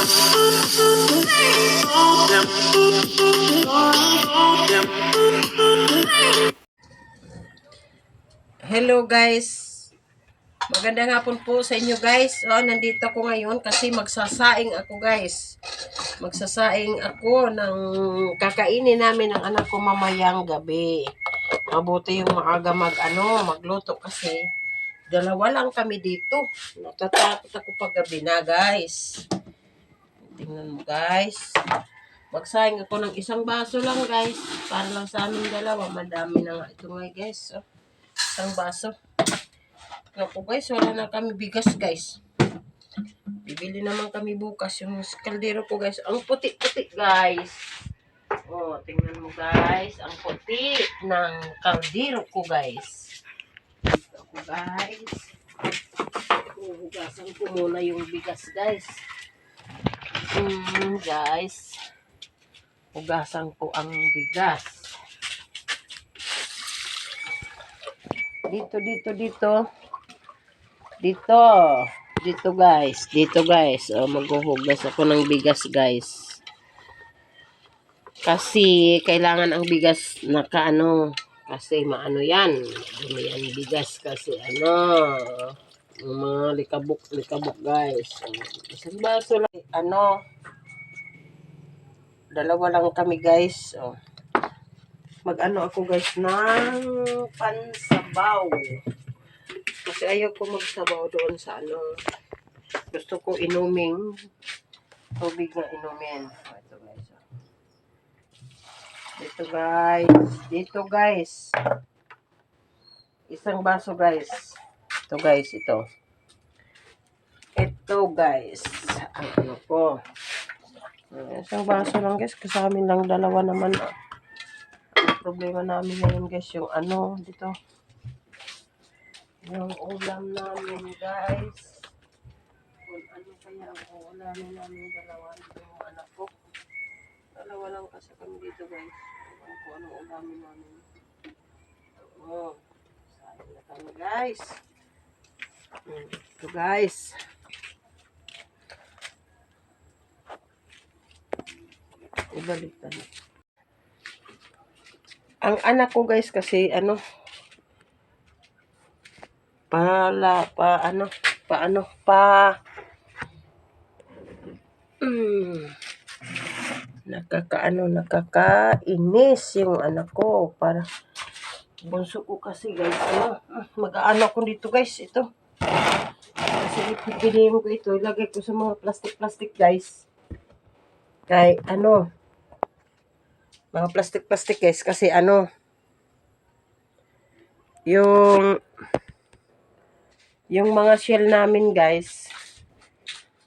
Hello guys. Magandang hapon po sa inyo guys. Nandito ako ngayon kasi magsasaing ako guys. Magsasaing ako ng kakainin namin ng anak ko mamayang gabi. Mabuti yung maaga magluto kasi dalawa lang kami dito. Natatakot ako pag gabi na guys. Tingnan mo guys. Magsaing ako ng isang baso lang guys. Para lang sa aming dalawa. Madami na nga ito guys. Isang baso. Naku guys, wala na kami bigas guys. Bibili naman kami bukas yung kaldero ko guys. Ang puti-puti guys. Tingnan mo guys. Ang puti ng kaldero ko guys. Ito ako guys. Hugasan ko muna yung bigas guys. Guys. Hugasan ko ang bigas. Dito guys. Maghuhugas ako ng bigas guys. Kasi kailangan ang bigas kasi maano yan. Yan bigas kasi mga likabok guys. Isang baso lang. Dalawa lang kami guys. Mag-ano ako guys ng pansabaw. Kasi ayaw ko magsabaw doon sa gusto ko inuming tubig na inumin. Dito guys. Isang baso guys. Ito guys. Ito guys. Ang ko. Isang baso lang guys. Kasi amin lang dalawa naman. Ang problema namin ngayon guys. Yung dito. Yung ulam namin guys. Kung kaya ang uulamin namin dalawa yung anak ko. Dalawa lang kasi kami dito guys. Kung anong ulamin namin. Sayang na kami guys. Ito guys. Ibaliktad. Ang anak ko guys kasi nakakainis yung anak ko. Para bunso ko kasi guys, mag-aano ko dito guys, ito. Kasi ipipiliin ko ito, ilagay ko sa mga plastic guys. Kay mga plastic guys, kasi yung mga shell namin guys,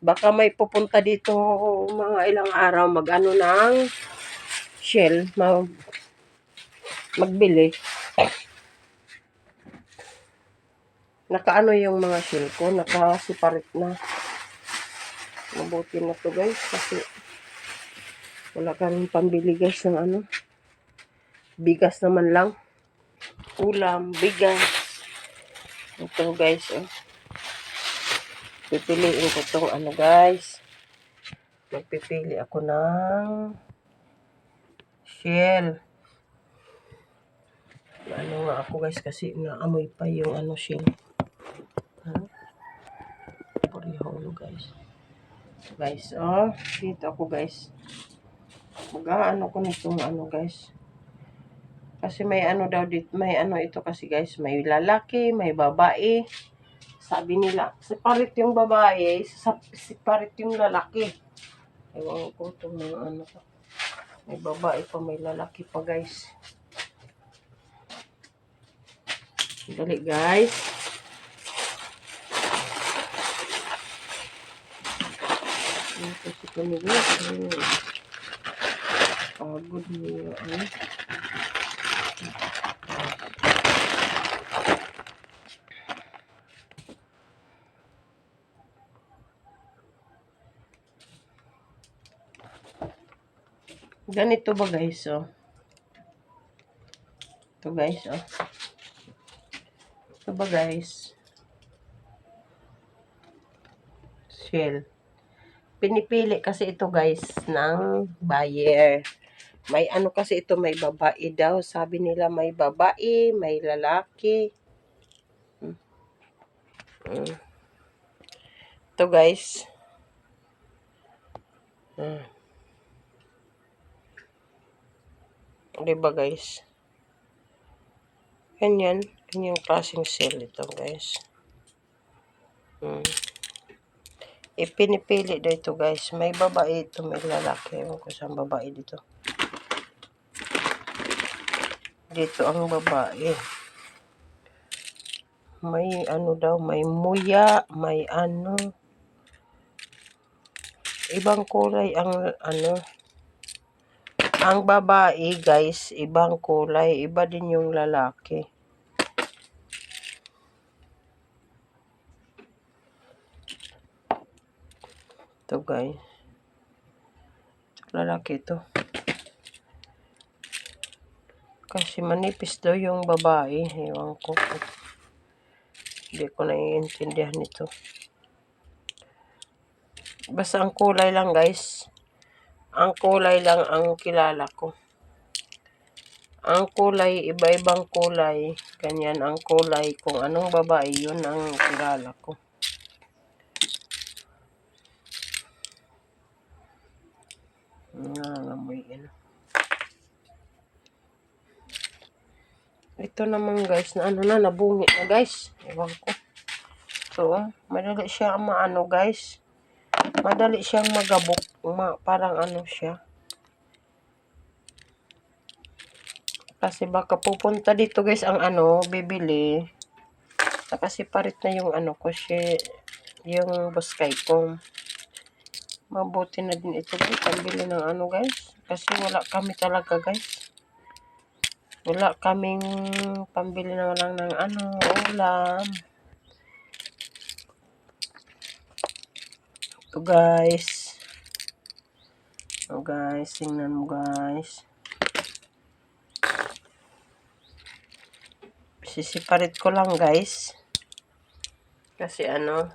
baka may pupunta dito mga ilang araw ng shell, magbili. Nakaano yung mga shell ko, nakasiparit na. Mabuti na to guys, kasi wala kang pambili guys ng bigas naman lang. Ulam, bigas. Ito guys, pipiliin ko itong guys. Magpipili ako ng shell. Nga ako guys kasi naamoy pa yung shell. Pariho guys. Guys, dito ako guys. Mag-aano ko nitong guys. Kasi may daw dito, may ito kasi guys, may lalaki, may babae. Sabi nila, separate yung babae, separate yung lalaki. Ewan ko itong mga may babae pa, may lalaki pa guys. Dali guys. Kasi kami guys, pagod niya ganito ba guys, ito guys, ito ba guys, shell. pinipili kasi ito guys ng buyer. May ano kasi ito, may babae daw. Sabi nila may babae, may lalaki. Ito guys. Diba guys? Ganyan. Ganyang klaseng sale ito guys. Ipinipili dito guys. May babae ito, may lalaki. Ewan ko saan babae dito. Dito ang babae. May ano daw, may muya, may ano. Ibang kulay ang ano. Ang babae guys, ibang kulay. Iba din yung lalaki. Ito guys. Lalaki ito. Kasi manipis daw yung babae. Ewan ko. Hindi ko naiintindihan ito. Basta ang kulay lang guys. Ang kulay lang ang kilala ko. Ang kulay, iba-ibang kulay. Ganyan ang kulay. Kung anong babae, yun ang kilala ko. Nangangamoy yun. Ito naman guys, na ano na, nabungi na guys. Ewan ko. So, madali siya maano guys. Madali siyang magabok. Parang ano siya. Kasi baka pupunta dito guys ang ano, bibili. Kasi parit na yung ano ko siya, yung buskay ko. Mabuti na din ito guys, pambili ng ano guys. Kasi wala kami talaga guys. Wala kaming pambili na lang ng ano, ulam. Ito guys. Ito guys, tingnan mo guys. Sisiparit ko lang guys. Kasi ano,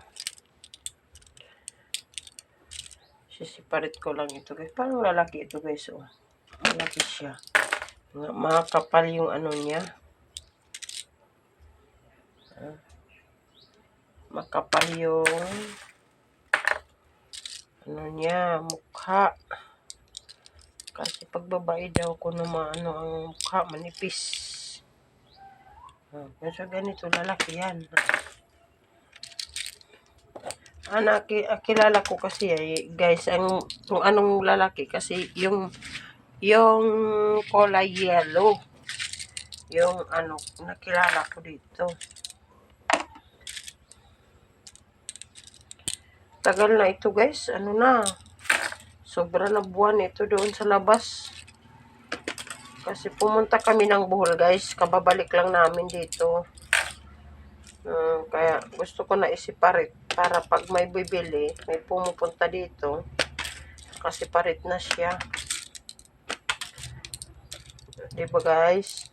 sisiparit ko lang ito guys. Parang lalaki ito guys. Oh. Malaki siya. Makapal yung ano niya. Makapal yung ano niya, mukha. Kasi pag babae daw ko na maano ang mukha, manipis. Medyo ganito, lalaki yan. Kilala ko kasi guys, kung anong lalaki kasi yung kulay yellow. Yung ano, nakilala ko dito. Tagal na ito guys, ano na. Sobra na buwan ito doon sa labas. Kasi pumunta kami ng Bohol guys, kababalik lang namin dito. Kaya gusto ko na isiparit para pag may bibili, may pumupunta dito. Kasi parit na siya. Diba guys?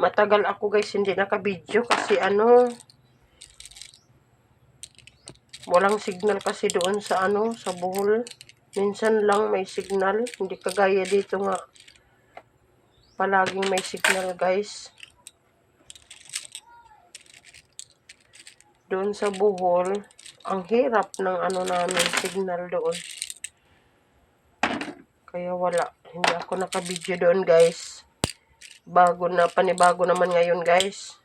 Matagal ako guys hindi naka-video kasi ano, walang signal kasi doon sa ano, sa Bohol. Minsan lang may signal, hindi kagaya dito nga. Palaging may signal guys. Doon sa Bohol, ang hirap ng ano namin, signal doon. Kaya wala, hindi ako naka-video doon guys. Panibago naman ngayon guys.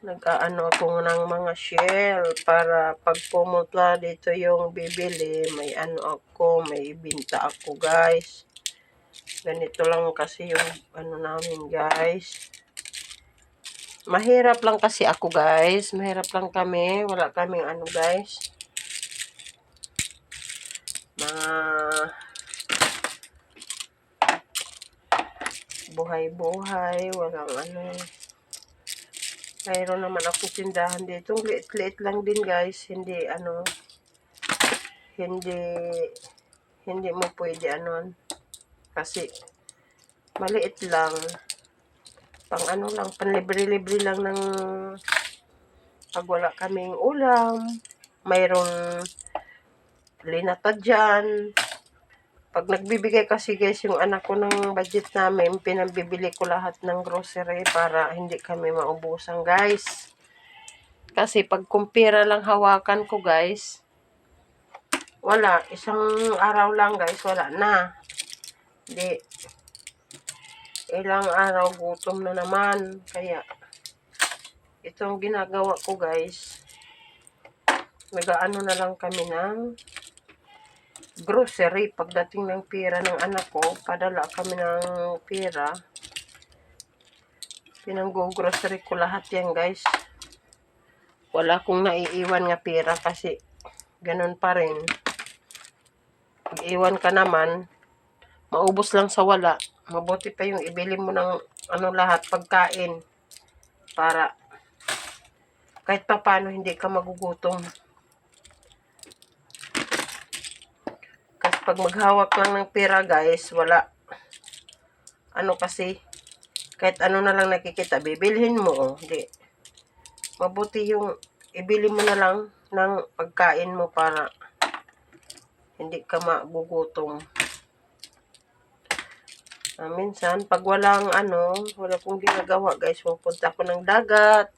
Nag-aano ako ng mga shell para pag pumunta dito yung bibili, may ano ako, may ibinta ako guys. Ganito lang kasi yung ano namin guys. Mahirap lang kasi ako guys, mahirap lang kami, wala kaming ano guys. Mga buhay-buhay, walang ano. Mayroon naman ako tindahan dito. Liit-liit lang din guys. Hindi ano. Hindi mo pwede ano. Kasi Maliit lang. Pang ano lang, panlibre-libre lang ng pag wala kaming ulam. Mayroong linata dyan. Pag nagbibigay kasi guys yung anak ko ng budget namin, pinabibili ko lahat ng grocery para hindi kami maubusan guys. Kasi pag kumpira lang hawakan ko guys, wala. Isang araw lang guys, wala na. Hindi. Ilang araw gutom na naman. Kaya, itong ginagawa ko guys, nag-aano na lang kami ng grocery. Pagdating ng pera ng anak ko, padala kami ng pera. Pinang-grocery ko lahat yan guys. Wala akong naiiwan nga pera kasi ganun pa rin. Pag iwan ka naman, maubos lang sa wala. Mabuti pa yung ibili mo ng ano lahat, pagkain. Para kahit pa paano hindi ka magugutom. Kasi pag maghawak lang ng pera guys, wala. Ano kasi, kahit ano na lang nakikita, bibilhin mo. Oh. Hindi. Mabuti yung ibili mo na lang ng pagkain mo para hindi ka magugutom. Minsan, pag walang wala kong ginagawa guys, pupunta ako ng dagat.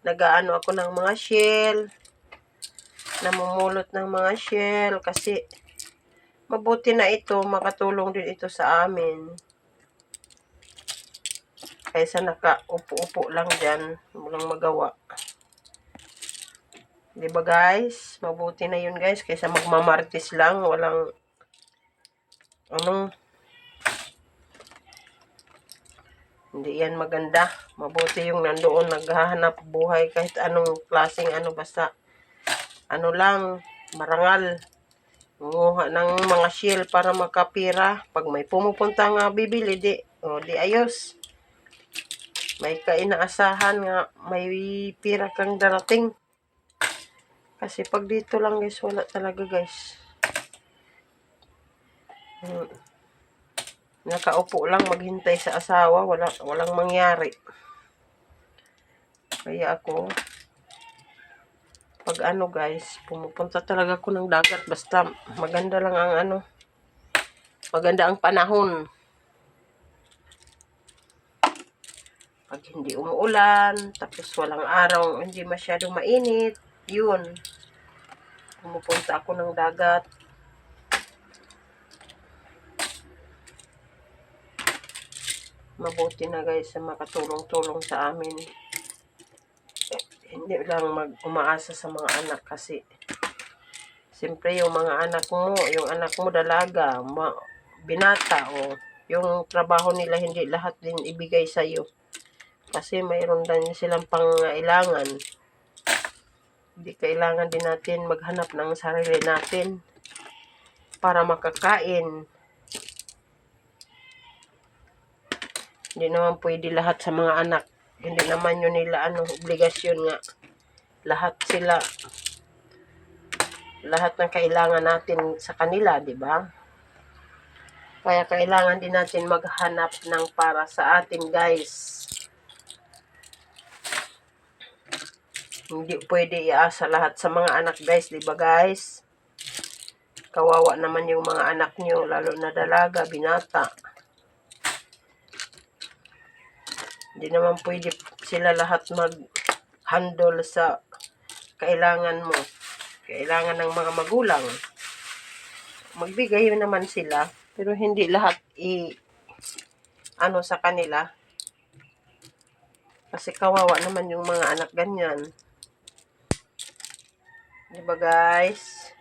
Nag-aano ako ng mga shell. Namumulot ng mga shell kasi mabuti na ito, makatulong din ito sa amin. Kaysa nakaupo-upo lang dyan, walang magawa. Diba guys? Mabuti na yun guys, kaysa magmamartis lang, walang hindi yan maganda. Mabuti yung nandoon naghahanap buhay kahit anong klaseng basta lang, marangal. Nguha ng mga shell para makapira. Pag may pumupunta nga bibili, di ayos. May kainaasahan nga, may pira kang darating. Kasi pag dito lang guys, wala talaga guys. Nakaupo lang maghintay sa asawa, walang mangyari. Kaya ako, pag guys, pumupunta talaga ako ng dagat. Basta maganda lang ang maganda ang panahon. Pag hindi umuulan, tapos walang araw, hindi masyadong mainit, yun. Pumupunta ako ng dagat. Mabuti na guys sa makatulong-tulong sa amin. Hindi lang umaasa sa mga anak kasi siyempre yung mga anak mo, yung anak mo dalaga, binata o yung trabaho nila hindi lahat din ibigay sa iyo. Kasi mayroon din silang pangailangan. Hindi kailangan din natin maghanap ng sarili natin para makakain. Hindi naman pwede lahat sa mga anak. Hindi naman yun nila obligasyon nga. Lahat ng kailangan natin sa kanila, di ba? Kaya kailangan din natin maghanap ng para sa atin, guys. Hindi pwede iasa lahat sa mga anak, guys, di ba, guys? Kawawa naman yung mga anak nyo, lalo na dalaga, binata. Hindi naman pwede sila lahat mag-handle sa kailangan mo. Kailangan ng mga magulang. Magbigay naman sila, pero hindi lahat sa kanila. Kasi kawawa naman yung mga anak ganyan. Diba guys?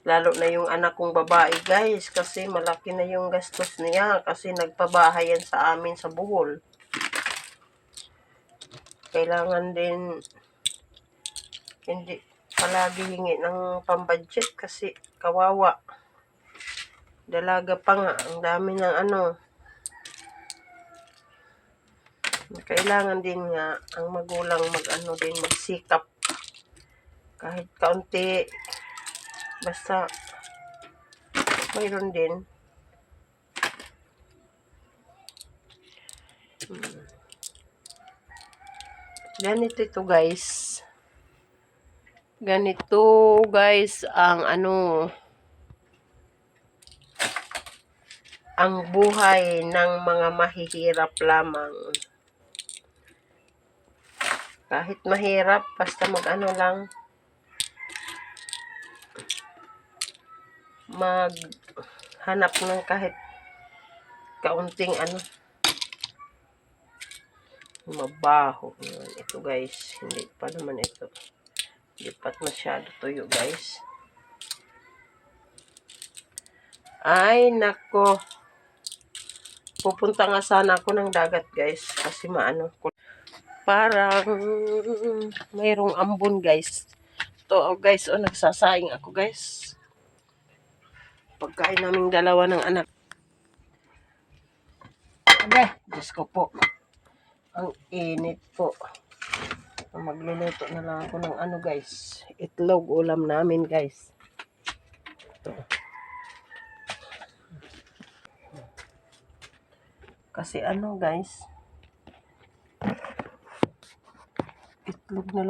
Lalo na yung anak kong babae guys, kasi malaki na yung gastos niya kasi nagpabahay yan sa amin sa Bohol. Kailangan din hindi palagi hingi ng pambudget kasi kawawa. Dalaga pa nga, ang dami ng Kailangan din nga ang magulang din magsikap kahit kaunti. Basta mayroon din. Ganito ito guys. Ganito guys ang ang buhay ng mga mahihirap lamang. Kahit mahirap, basta lang, maghanap ng kahit kaunting mabaho. Ito guys, hindi pa naman ito. Hindi pa masyado tuyo guys. Ay, nako. Pupunta nga sana ako ng dagat guys. Kasi parang mayroong ambon guys. Ito guys, nagsasaing ako guys. Pagkain naming dalawa ng anak. Okay, Diyos ko po. Ang init po. Magluluto na lang ako ng guys. Itlog ulam namin guys. Ito. Kasi guys. Itlog na lang.